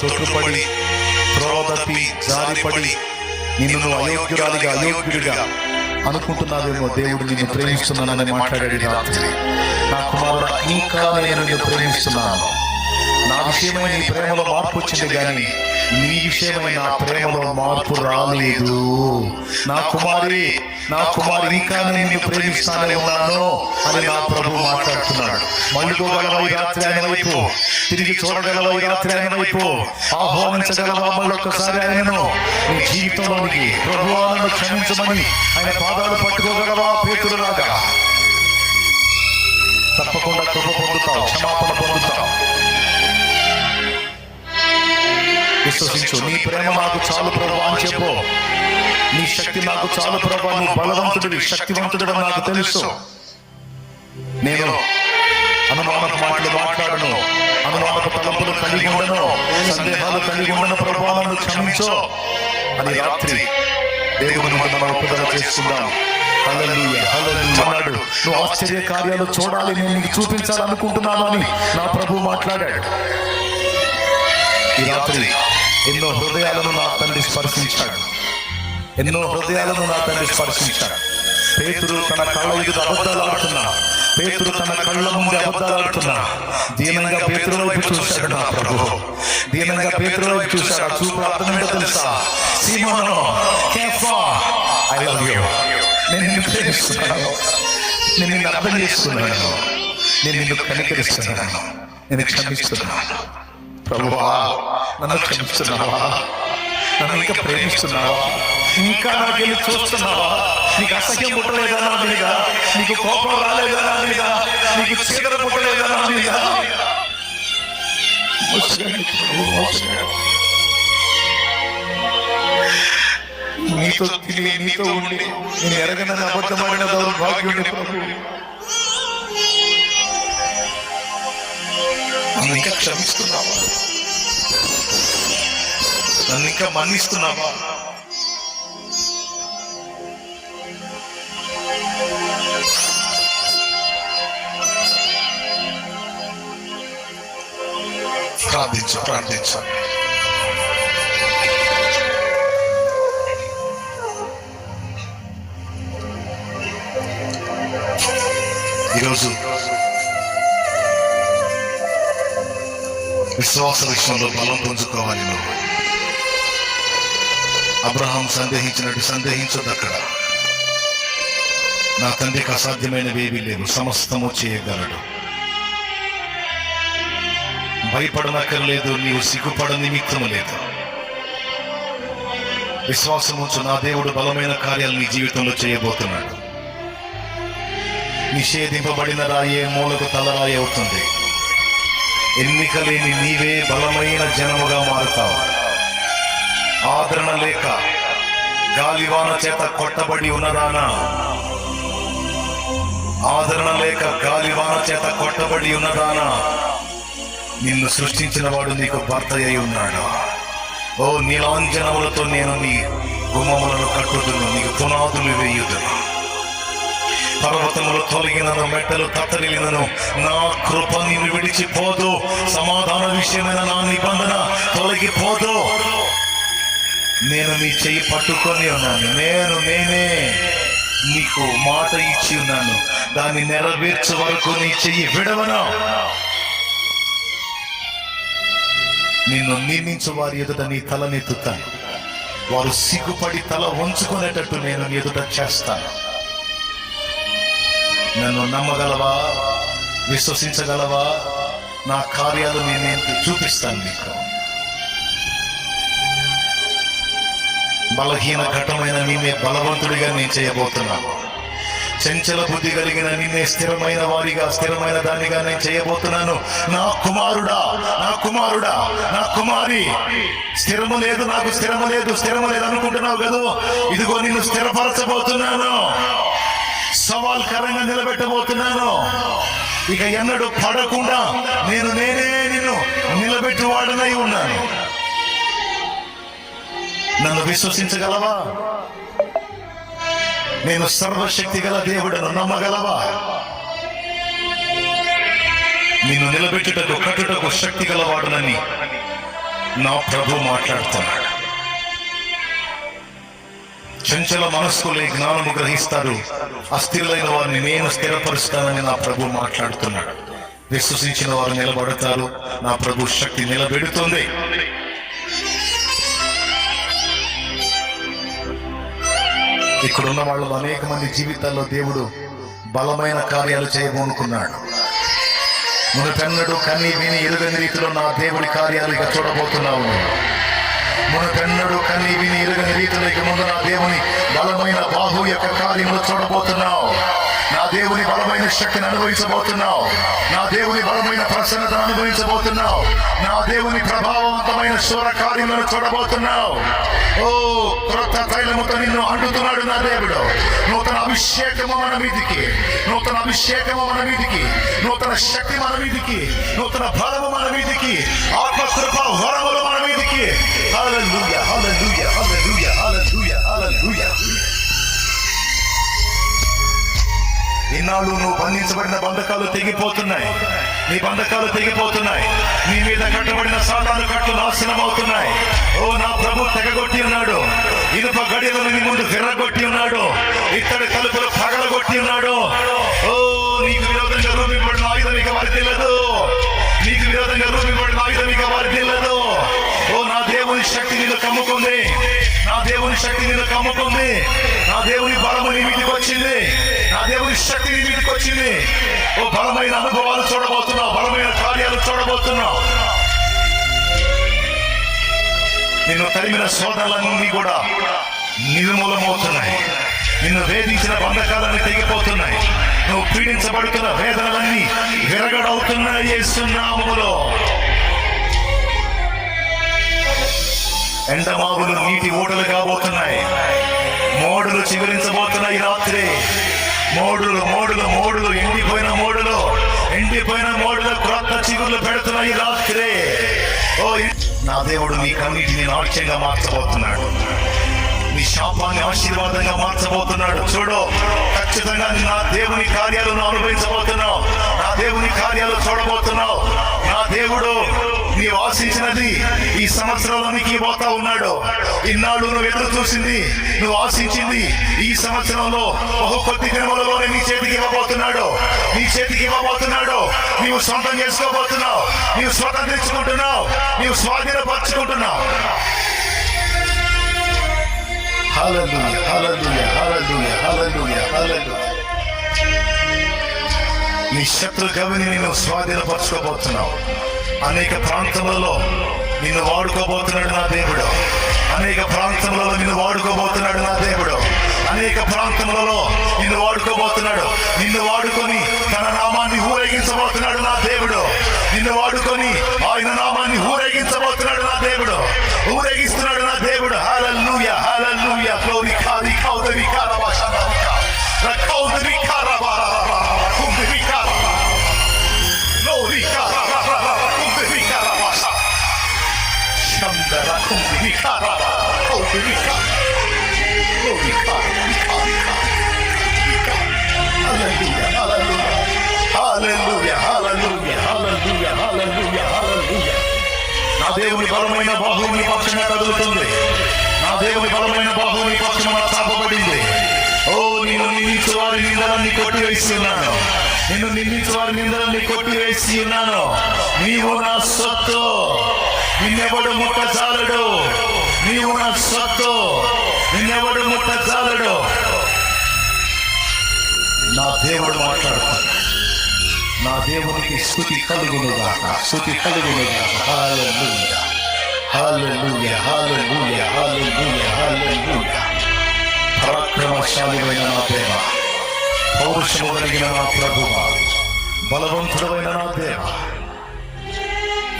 తొట్టుపడి త్రోవ తప్పి జారిపడి నిన్ను అయోగ్యురాలిగా అయోగ్యుడిగా అనుకుంటున్నావేమో. దేవుడు నిన్ను ప్రేమిస్తున్నానని మాట్లాడాడు రాత్రి. నా కుమారుడు, ఇంకా నేను నిన్ను ప్రేమిస్తున్నాను. నా విషయమై నీ ప్రేమలో మార్పు వచ్చింది, కానీ నీ విషయమై నా ప్రేమలో మార్పు రాలేదు. నా కుమారి, నా కుమారి, ఇంకా నేను నిన్ను ప్రేమిస్తానే ఉన్నాను అని నా ప్రభు మాట్లాడుతున్నాడు. మళ్ళుకోగలవా ఈ రాత్రి ఆయన వైపు? తిరిగి చూడగలవా ఈ రాత్రి ఆయన వైపు? ఆహ్వానించగలవా మళ్ళొక్కసారి ఆయనను నీ జీవితంలోనికి? ప్రభువా నన్ను క్షమించమని ఆయన పాదాలు పట్టుకోగలవా? పేతురులాగా తప్పకుండా కృప పొందుతావు, క్షమాపణ పొందుతావు. విశ్వసించు. నీ ప్రేమ నాకు చాలు ప్రభువా అని చెప్పు. నీ శక్తి నాకు చాలు ప్రభువా, నువ్వు బలవంతుడివి, శక్తివంతుడు నాకు తెలుసు. నేను అనుమానపు మాటలు మాట్లాడను, అనుమానపు తలంపులు కలిగి ఉండను, సందేహాలు కలిగి ఉండను. ప్రభువా నన్ను క్షమించు అని రాత్రి దేవుని మనం ఒప్పుదల చేసుకుందాం. హల్లెలూయా, హల్లెలూయా అన్నాడు. నువ్వు ఆశ్చర్య కార్యాలు చూడాలి, నేను నీకు చూపించాలనుకుంటున్నాను అని నా ప్రభు మాట్లాడాడు. ఈ రాత్రి ఎన్నో హృదయాలను నా తండ్రి స్పర్శించాడు, ఎన్నో హృదయాలను నా తండ్రి స్పర్శించాడు. పేతురు తన కళ్ళ ఎదుట అబద్ధాలు ఆడుతున్నా, పేతురు తన కళ్ళ ముందు అబద్ధాలు ఆడుతున్నా, దీనంగా పేతురు వైపు చూశాడు నా ప్రభు. దీనంగా పేతురు వైపు చూశాడు. ఆ చూపు అర్థం ఏంటో తెలుసా? సీమోను, కేఫా, ఐ లవ్ యు. నేను నిన్ను ప్రేమిస్తున్నాను, నేను నిన్ను అర్థం చేసుకున్నాను, నేను నిన్ను కనికరిస్తున్నాను, నేను క్షమిస్తున్నాను. ప్రభువా నన్ను క్షమిస్తున్నావా? నన్ను ఇంకా ప్రేమిస్తున్నావా? ఇంకా నాకెళ్ళి చూస్తున్నావా? నీకు అసహ్యం పుట్టలేదా నా మీద? నీకు కోపం రాలేదా నా మీద? నీకు చీదర పుట్టలేదా నా మీద? నీతో తిరిగి నీతో ఉండి నేను ఎరగనని అబద్ధమైన దౌర్భాగ్యుని ప్రభు. నన్ను ఇంకా క్షమిస్తున్నావా? నన్ను ఇంకా మన్నిస్తున్నావా? ప్రార్థించు, ప్రార్థించు. ఈరోజు విశ్వాస విషయంలో బలం పుంజుకోవాలి. నువ్వు అబ్రహాం సందేహించినట్టు సందేహించదు. అక్కడ నా తండ్రికి అసాధ్యమైనవేవీ లేవు, సమస్తము చేయగలడు. భయపడనక్కర్లేదు, నీవు సిగ్గుపడ నిమిత్తము లేదు. విశ్వాసముంచు, నా దేవుడు బలమైన కార్యాలు నీ జీవితంలో చేయబోతున్నాడు. నిషేధింపబడిన రాయే మూలకు తలరాయి అవుతుంది. ఎన్నిక లేని నీవే బలమైన జనముగా మారుతావు. ఆదరణ లేక గాలివాన చేత కొట్టబడి ఉన్నదానా, ఆదరణ లేక గాలివాన చేత కొట్టబడి ఉన్నదానా, నిన్ను సృష్టించిన వాడు నీకు భర్త అయి ఉన్నాడు. ఓ నీలాంజనములతో నేను నీ గుమ్మములను కట్టుదును, నీకు పునాదులు వేయుదును. పర్వతములు తొలగినను, మెట్టలు తత్తరిల్లినను, నా కృప నిన్ను విడిచిపోదు. సమాధాన విషయమైన నా నిబంధన తొలగిపోదు. నేను నీ చెయ్యి పట్టుకొని ఉన్నాను. నేనే నీకు మాట ఇచ్చి ఉన్నాను, దాన్ని నెరవేర్చే వరకు నీ చెయ్యి విడవను. నిన్ను నియమించు వారి ఎదుట నీ తలనెత్తుతాను. వారు సిగ్గుపడి తల వంచుకునేటట్టు నేను నీ ఎదుట చేస్తాను. నన్ను నమ్మగలవా? విశ్వసించగలవా? నా కార్యాలు నేను చూపిస్తాను నీకు. బలహీన ఘటమైన నిన్నే బలవంతుడిగా నేను చేయబోతున్నాను. చంచల బుద్ధి కలిగిన నిన్నే స్థిరమైన వారిగా, స్థిరమైన దానిగా నేను చేయబోతున్నాను. నా కుమారుడా, నా కుమారుడా, నా కుమారి, స్థిరము లేదు, నాకు స్థిరము లేదు, స్థిరము లేదు అనుకుంటున్నావు కదా? ఇదిగో నిన్ను స్థిరపరచబోతున్నాను, సవాల్కరంగా నిలబెట్టబోతున్నాను. ఇక ఎన్నడూ పడకుండా నేనే నిన్ను నిలబెట్టువాడనై ఉన్నాను. నన్ను విశ్వసించగలవా? నేను సర్వశక్తి గల దేవుడను, నమ్మగలవా? నిన్ను నిలబెట్టుటకు, కట్టుటకు శక్తి గలవాడునని నా ప్రభు మాట్లాడుతున్నాడు. చంచల మనస్కులే జ్ఞానము గ్రహిస్తారు, అస్థిరులైన వారిని నేను స్థిరపరుస్తానని నా ప్రభు మాట్లాడుతున్నాడు. విశ్వసించిన వారు నిలబడతారు, నా ప్రభు శక్తి నిలబెడుతుంది. ఇక్కడున్న వాళ్ళు అనేక మంది జీవితాల్లో దేవుడు బలమైన కార్యాలు చేయబోనుకున్నాడు. మునుపెన్నడూ కన్నీ విని ఎరుగని రీతిలో నా దేవుడి కార్యాలు ఇక చూడబోతున్నావు. మునుపెన్నడూ కన్నీ విని ఎరుగని రీతిలో ఇక ముందు నా దేవుని బలమైన బాహు యొక్క కార్యములు చూడబోతున్నావు. నా దేవుని బలమైన శక్తిని అనుభవించబోతున్నావు. నా దేవుని బలమైన ప్రసన్నతను అనుభవించబోతున్నావు. నా దేవుని ప్రభావవంతమైన శూర కార్యములను చూడబోతున్నావు. ఓ క్రొత్త తైలముతో నిన్ను అంటుతున్నాడు నా దేవుడు. నూతన అభిషేకము మన మీదికి, నూతన అభిషేకము మన మీదికి, నూతన శక్తి మన మీదికి, నూతన బలము మన మీదికి, ఆత్మకృప వరములు మన మీదికి. హల్లెలూయా, హల్లెలూయా, హల్లెలూయా, హల్లెలూయా, హల్లెలూయా. ఇన్నాళ్ళు నువ్వు బంధించబడిన బంధకాలు తెగిపోతున్నాయి. నీ బంధకాలు తెగిపోతున్నాయి. నీ మీద కట్టబడిన సాతాను కట్లు నాశనం అవుతున్నాయి. ఓ నా ప్రభు తెగగొట్టి ఉన్నాడు. ఇనుప గడియలను నీ ముందు విర్రగొట్టి ఉన్నాడు. ఇత్తడి తలుపులు పగలగొట్టి ఉన్నాడు. ఓ నీకు విరోధంగా రూపింపబడిన ఆయుధం ఇక వర్ధిల్లదు. నీకు విరోధంగా రూపింపబడిన ఆయుధం ఇక వర్ధిల్లదు. ఓ నా దేవుని శక్తి నిన్ను కమ్ముకుంది. నా దేవుని శక్తి నిన్ను కమ్ముకుంది. నా దేవుని బలము నీ మీదకి వచ్చింది. నా దేవుని శక్తి నీ మీదకి వచ్చింది. ఓ బలమైన అనుభవాలు చూడబోతున్నావు. బలమైన కార్యాలు చూడబోతున్నావు. నిన్ను తరిమిన శోధనలన్నీ కూడా నిర్మూలమవుతున్నాయి. నిన్ను వేధించిన బంధకాలన్నీ తెగిపోతున్నాయి. నువ్వు పీడించబడుతున్న వేదనలన్నీ విరగడవుతున్నాయి యేసు నామములో. ఎండమావులు నీటి ఊటలు కాబోతున్నాయి. మోడులు చిగురించబోతున్నాయి రాత్రి. మోడులు మోడులు మోడులు ఎండిపోయిన మోడులు, ఎండిపోయిన మోడులు క్రొత్త చిగుర్లు పెడుతున్నాయి రాత్రి. ఓ నా దేవుడు నీ కన్నిటిని నాట్యంగా మార్చబోతున్నాడు. నీ శాపాన్ని ఆశీర్వాదంగా మార్చబోతున్నాడు. చూడు, ఖచ్చితంగా నా దేవుని కార్యాలను అనుభవించబోతున్నావు. నా దేవుని కార్యాలు చూడబోతున్నావు. నా దేవుడు నీవు ఆశించినది ఈ సంవత్సరంలో నీకు ఇవ్వబోతా ఉన్నాడు. ఇన్నాళ్ళు నువ్వు ఎదురు చూసింది, నువ్వు ఆశించింది ఈ సంవత్సరంలో బహు కొద్ది దినములలోనే నీ చేతికి ఇవ్వబోతున్నాడు. నీ చేతికి ఇవ్వబోతున్నాడు. నీవు సొంతం చేసుకోబోతున్నావు. నీవు స్వతంత్రించుకుంటున్నావు. నీవు స్వాధీనపరుచుకుంటున్నావు. హల్లెలూయా, హల్లెలూయా, హల్లెలూయా, హల్లెలూయా, హల్లెలూయా. నీ శత్రు గవిని నేను స్వాధీనపరచుకోబోతున్నావు. అనేక ప్రాంతములలో నిన్ను వాడుకోబోతున్నాడు నా దేవుడు. అనేక ప్రాంతములలో నిన్ను వాడుకోబోతున్నాడు నా దేవుడు. అనేక ప్రాంతములలో నిన్ను వాడుకోబోతున్నాడు. నిన్ను వాడుకొని తన నామాన్ని ఊరేగించబోతున్నాడు నా దేవుడు. నిన్ను వాడుకొని ఆయన నామాన్ని ఊరేగించబోతున్నాడు నా దేవుడు. ఊరేగిస్తున్నాడు నా దేవుడు. హల్లెలూయా, హల్లెలూయా. గ్లోరీ కాది కౌదరి కారవాషానవిక రకౌదరి కారవారా కుందరి కారవా గ్లోరీ కారవా కుందరి కారవాషా శందర కుందరి కారవా కౌదరి కారవా గ్లోరీ కారవా. హల్లెలూయా, హల్లెలూయా, హల్లెలూయా, హల్లెలూయా, హల్లెలూయా, హల్లెలూయా, హల్లెలూయా. నా దేవుని బలమైన బాహువు నీ పక్షంగా కదులుతుంది. నా దేవుని బలమైన బాహువు నీ పక్షంగా చాపబడింది. ఓ నిన్ను నిందించు వారి నిందలన్నీ కొట్టివేసి ఉన్నాను. నిన్ను నిందించు వారి నిందలన్నీ కొట్టివేసి ఉన్నాను. నీవు నా సొత్తు, నిన్నెవడు ముట్టజాలడు. నీవు నా సొత్తు, నిన్నెవడు ముట్టజాలడు. నా దేవుడు మాట్లాడుతాడు. నా దేవునికి స్తుతి కలుగునుగాక, స్తుతి కలుగునుగాక. హల్లెలూయా, హల్లెలూయా, హల్లెలూయా, హల్లెలూయా, హల్లెలూయా. పరాక్రమశాలివైన నా దేవ, పౌరుషము కలిగిన నా ప్రభువా, బలవంతుడైన నా దేవ,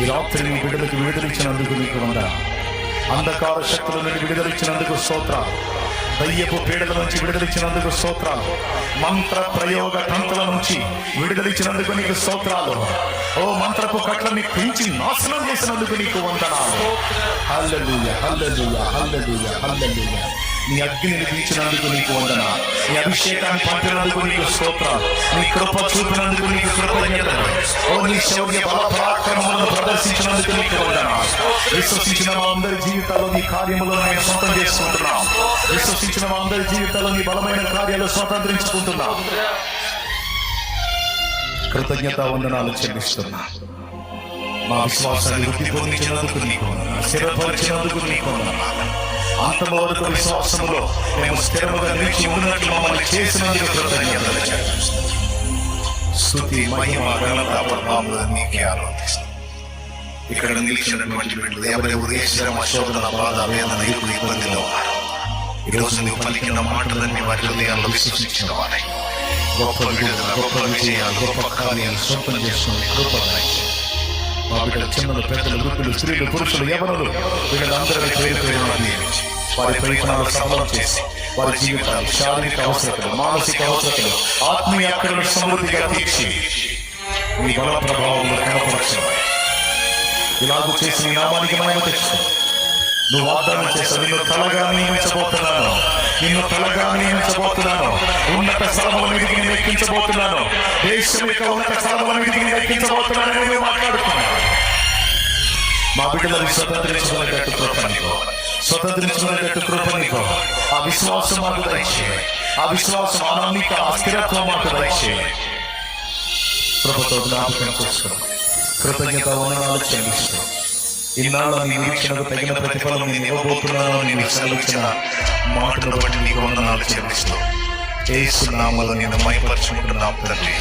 ఈ రాత్రి నీ బిడ్డలకు విడుదలిచ్చినందుకు నీకు వందనాలు. అంధకార శక్తుల నుండి విడుదలిచ్చినందుకు స్తోత్రాలు. దయ్యపు పీడల నుంచి విడుదలిచ్చినందుకు స్తోత్రాలు. మంత్ర ప్రయోగ తంత్రుల నుంచి విడుదలిచ్చినందుకు నీకు స్తోత్రాలు. ఓ మంత్రపు కట్లని పెంచి నాశనం చేసినందుకు నీకు వందనాలు. హల్లెలూయా, హల్లెలూయా, హల్లెలూయా, హల్లెలూయా. నీ అగ్నిని తీర్చినందుకు నీకు వందనాలు. నీ అభిషేకాన్ని పంపినందుకు నీకు స్తోత్రాలు. నీ కృప చూపినందుకు నీకు కృతజ్ఞతలు. ఓ నీ శౌర్య బల పరాక్రమములను ప్రదర్శించినందుకు నీకు వందనాలు. విశ్వసించిన మా అందరి జీవితాల్లో నీ కార్యములను మేము సొంతం చేసుకుంటున్నాం. విశ్వసించిన మా అందరి జీవితాల్లో నీ బలమైన కార్యాలు స్వతంత్రించుకుంటున్నాం. కృతజ్ఞత వందనాలు చెల్లిస్తున్నా. మా విశ్వాసాన్ని వృద్ధి పొందించినందుకు నీకు వందనాలు. స్థిరపరిచినందుకు నీకు వందనాలు. అంతమ వరకు విశ్వాసములో మేము స్థిరముగా నిలిచి ఉన్నట్లు మమ్మల్ని చేసినందుకు కృతజ్ఞతలు చెల్లిస్తున్నాం. స్తుతి మహిమ ఘనత ప్రభావములు నీకే ఆరోపిస్తాం. ఇక్కడ నిలిచినటువంటి బిడ్డలు ఎవరెవరు ఏ శ్రమ శోధన బాధ వేదన ఇరుకు ఇబ్బందిలో ఉన్నారు, ఈరోజు నువ్వు పలికిన మాటలన్నీ వారి హృదయాల్లో విశ్వసించిన వారై గొప్ప విడుదల, గొప్ప విజయాలు, గొప్ప కార్యాలు సొంతం చేసుకుని కృప మా బిడ్డల చిన్నలు, పెద్దలు, వృద్ధులు, స్త్రీలు, పురుషులు, యవనులు వీళ్ళందరినీ పేరు పేరున దీవించి వారి ప్రయత్నాలు సఫలం చేసి వారి జీవితాలు, శారీరక అవసరతలు, మానసిక అవసరతలు, ఆత్మీయ అక్కడను సమృద్ధిగా తీర్చి మీ బల ప్రభావంలో కనపరచమని ఇలాగూ చేసి నీ నామానికి మహిమ తెచ్చు. నువ్వు వాగ్దానం చేస్తావు, నిన్ను తలగా నియమించబోతున్నాను, నిన్ను తలగా నియమించబోతున్నాను, ఉన్నత స్థలముల మీదకి నేను ఎక్కించబోతున్నాను, దేశం యొక్క ఉన్నత స్థలముల మీదకి నేను ఎక్కించబోతున్నాను అని నువ్వు మాట్లాడుతున్నావు. మా బిడ్డలను స్వతంత్రించుకునేటట్టు కృపనికో, స్వతంత్రించుకునేటట్టు కృపనికో. ఆ విశ్వాసం మాకు దయచేయాలి, ఆ విశ్వాసం, ఆ నమ్మిక, ఆ స్థిరత్వం మాకు దయచేయాలి. ప్రభుత్వ జ్ఞాపకం చేసుకోండి. కృతజ్ఞత వందనాలు చెల్లిస్తూ ఇన్నాళ్ళు నీ నిరీక్షణకు తగిన ప్రతిఫలం నేను ఇవ్వబోతున్నాను అని నీకు సెలవిచ్చిన మాటను బట్టి నీకు వందనాలు చెల్లిస్తూ యేసు నామములో నేను మహిమపరచుకుంటున్నాను తండ్రి.